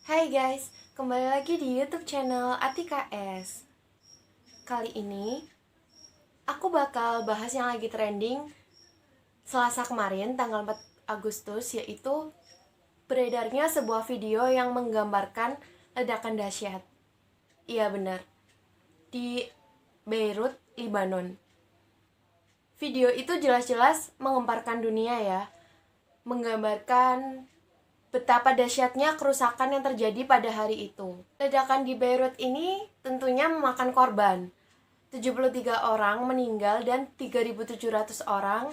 Hai guys, kembali lagi di YouTube channel Atika S. Kali ini aku bakal bahas yang lagi trending Selasa kemarin tanggal 4 Agustus, yaitu beredarnya sebuah video yang menggambarkan ledakan dahsyat. Iya benar, di Beirut, Lebanon. Video itu jelas-jelas menggemparkan dunia ya, menggambarkan betapa dahsyatnya kerusakan yang terjadi pada hari itu. Ledakan di Beirut ini tentunya memakan korban. 73 orang meninggal dan 3.700 orang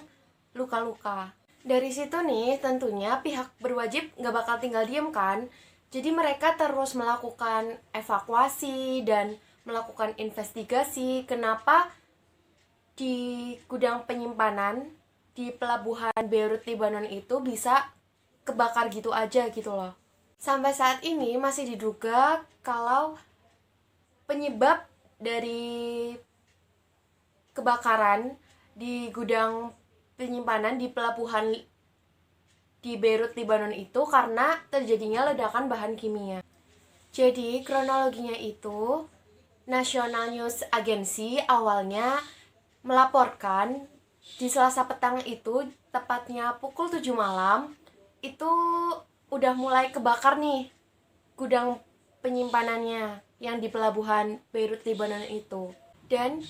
luka-luka. Dari situ nih tentunya pihak berwajib gak bakal tinggal diem kan. Jadi mereka terus melakukan evakuasi dan melakukan investigasi kenapa di gudang penyimpanan di pelabuhan Beirut, Lebanon itu bisa kebakar gitu aja gitu loh. Sampai saat ini masih diduga kalau penyebab dari kebakaran di gudang penyimpanan di pelabuhan di Beirut, Lebanon itu karena terjadinya ledakan bahan kimia. Jadi kronologinya itu National News Agency awalnya melaporkan di Selasa petang itu, tepatnya pukul 7 malam, itu udah mulai kebakar nih gudang penyimpanannya yang di pelabuhan Beirut, Lebanon itu. Dan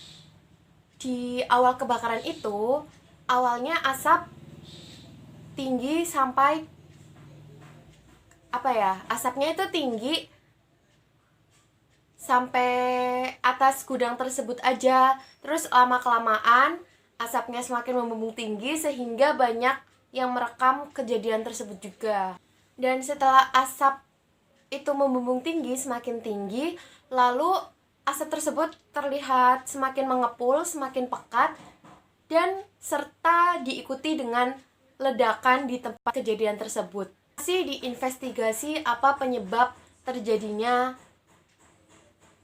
di awal kebakaran itu, awalnya asap tinggi sampai asapnya itu tinggi sampai atas gudang tersebut aja. Terus lama-kelamaan asapnya semakin membumbung tinggi sehingga banyak yang merekam kejadian tersebut juga. Dan setelah asap itu membumbung tinggi, semakin tinggi, lalu asap tersebut terlihat semakin mengepul, semakin pekat, dan serta diikuti dengan ledakan di tempat kejadian tersebut. Masih diinvestigasi apa penyebab terjadinya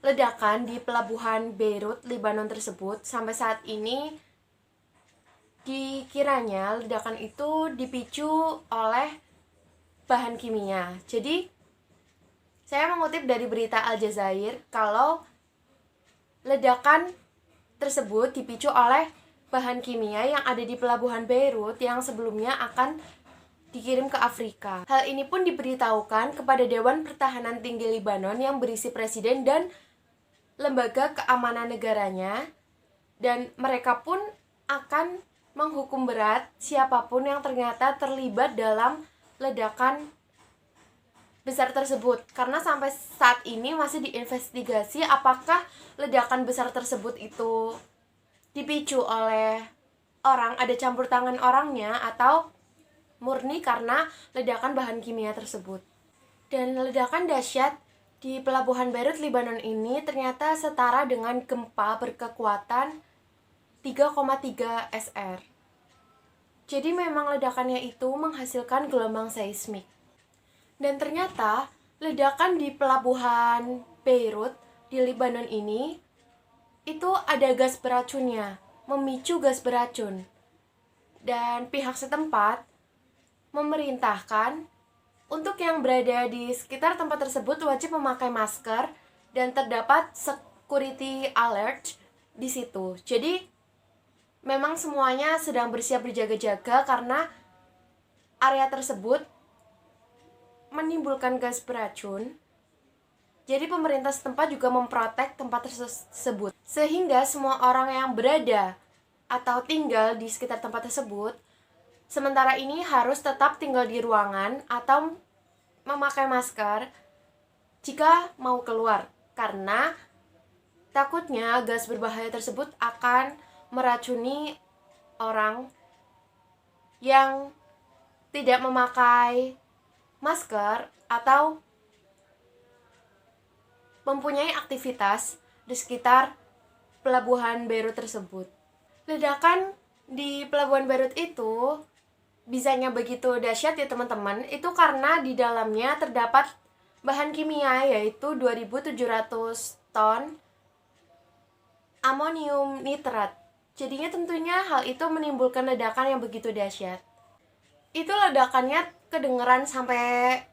ledakan di pelabuhan Beirut, Lebanon tersebut. Sampai saat ini dikiranya ledakan itu dipicu oleh bahan kimia. Jadi saya mengutip dari berita Al Jazeera kalau ledakan tersebut dipicu oleh bahan kimia yang ada di pelabuhan Beirut yang sebelumnya akan dikirim ke Afrika. Hal ini pun diberitahukan kepada Dewan Pertahanan Tinggi Lebanon yang berisi presiden dan lembaga keamanan negaranya, dan mereka pun akan menghukum berat siapapun yang ternyata terlibat dalam ledakan besar tersebut, karena sampai saat ini masih diinvestigasi apakah ledakan besar tersebut itu dipicu oleh orang, ada campur tangan orangnya, atau murni karena ledakan bahan kimia tersebut. Dan ledakan dahsyat di pelabuhan Beirut, Lebanon ini ternyata setara dengan gempa berkekuatan 3,3 SR. Jadi memang ledakannya itu menghasilkan gelombang seismik. Dan ternyata ledakan di pelabuhan Beirut di Lebanon ini itu ada gas beracunnya, memicu gas beracun. Dan pihak setempat memerintahkan untuk yang berada di sekitar tempat tersebut wajib memakai masker dan terdapat security alert di situ. Jadi memang semuanya sedang bersiap berjaga-jaga karena area tersebut menimbulkan gas beracun. Jadi pemerintah setempat juga memprotek tempat tersebut sehingga semua orang yang berada atau tinggal di sekitar tempat tersebut sementara ini harus tetap tinggal di ruangan atau memakai masker jika mau keluar, karena takutnya gas berbahaya tersebut akan meracuni orang yang tidak memakai masker atau mempunyai aktivitas di sekitar pelabuhan Beirut tersebut. Ledakan di pelabuhan Beirut itu bisanya begitu dahsyat ya teman-teman, itu karena di dalamnya terdapat bahan kimia yaitu 2.700 ton amonium nitrat. Jadinya tentunya hal itu menimbulkan ledakan yang begitu dahsyat. Itu ledakannya kedengeran sampai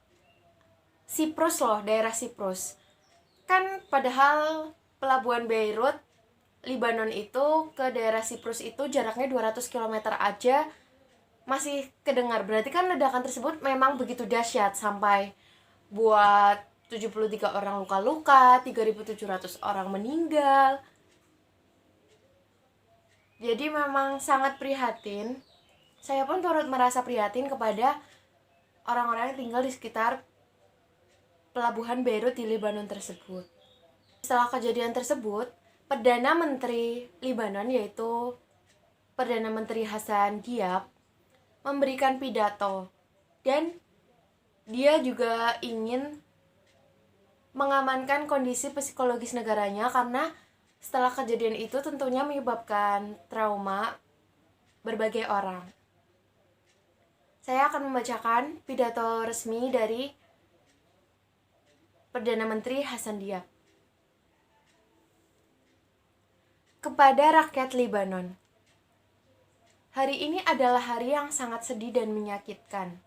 Siprus loh, daerah Siprus. Kan padahal pelabuhan Beirut, Libanon itu ke daerah Siprus itu jaraknya 200 km aja masih kedengar. Berarti kan ledakan tersebut memang begitu dahsyat sampai buat 73 orang luka-luka, 3.700 orang meninggal. Jadi memang sangat prihatin. Saya pun turut merasa prihatin kepada orang-orang yang tinggal di sekitar pelabuhan Beirut di Lebanon tersebut. Setelah kejadian tersebut, Perdana Menteri Lebanon yaitu Perdana Menteri Hassan Diab memberikan pidato dan dia juga ingin mengamankan kondisi psikologis negaranya karena setelah kejadian itu tentunya menyebabkan trauma berbagai orang. Saya akan membacakan pidato resmi dari Perdana Menteri Hassan Diab. Kepada rakyat Lebanon, hari ini adalah hari yang sangat sedih dan menyakitkan.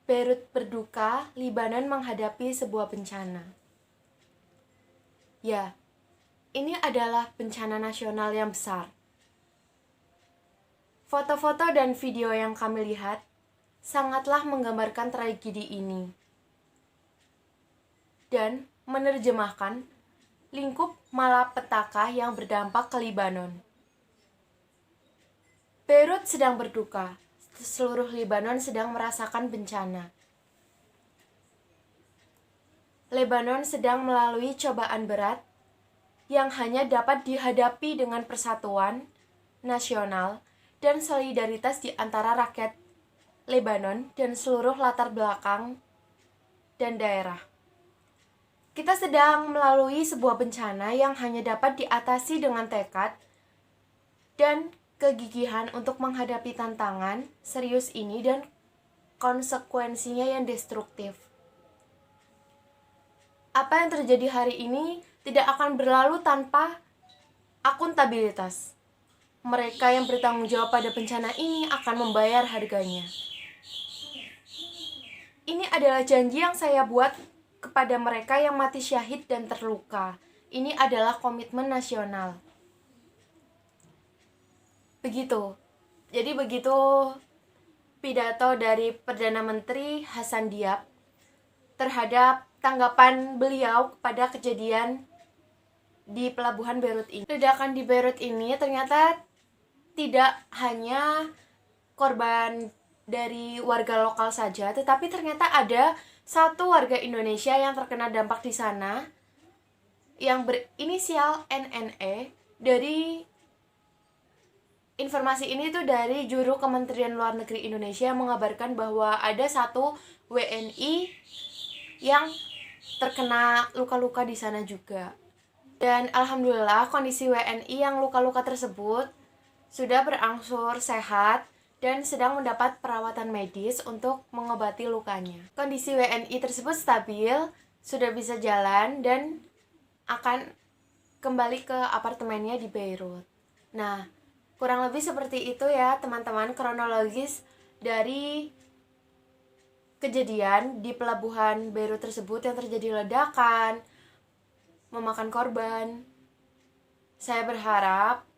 Beirut berduka, Lebanon menghadapi sebuah bencana. Ya, ini adalah bencana nasional yang besar. Foto-foto dan video yang kami lihat sangatlah menggambarkan tragedi ini dan menerjemahkan lingkup malapetaka yang berdampak ke Lebanon. Beirut sedang berduka, seluruh Lebanon sedang merasakan bencana. Lebanon sedang melalui cobaan berat yang hanya dapat dihadapi dengan persatuan nasional dan solidaritas di antara rakyat Lebanon dan seluruh latar belakang dan daerah. Kita sedang melalui sebuah bencana yang hanya dapat diatasi dengan tekad dan kegigihan untuk menghadapi tantangan serius ini dan konsekuensinya yang destruktif. Apa yang terjadi hari ini tidak akan berlalu tanpa akuntabilitas. Mereka yang bertanggung jawab pada bencana ini akan membayar harganya. Ini adalah janji yang saya buat kepada mereka yang mati syahid dan terluka. Ini adalah komitmen nasional. Begitu. Jadi begitu pidato dari Perdana Menteri Hassan Diab terhadap tanggapan beliau kepada kejadian di pelabuhan Beirut ini. Ledakan di Beirut ini ternyata tidak hanya korban dari warga lokal saja, tetapi ternyata ada satu warga Indonesia yang terkena dampak di sana yang berinisial NNE. Dari informasi ini tuh dari juru Kementerian Luar Negeri Indonesia yang mengabarkan bahwa ada satu WNI yang terkena luka-luka di sana juga. Dan alhamdulillah kondisi WNI yang luka-luka tersebut sudah berangsur sehat dan sedang mendapat perawatan medis untuk mengobati lukanya. Kondisi WNI tersebut stabil, sudah bisa jalan dan akan kembali ke apartemennya di Beirut. Nah, kurang lebih seperti itu ya teman-teman kronologis dari kejadian di pelabuhan Beirut tersebut yang terjadi ledakan, memakan korban. Saya berharap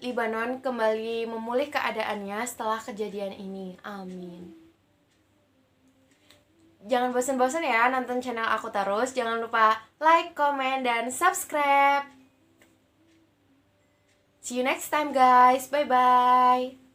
Lebanon kembali memulih keadaannya setelah kejadian ini. Amin. Jangan bosan-bosan ya nonton channel aku terus. Jangan lupa like, comment, dan subscribe. See you next time guys. Bye-bye.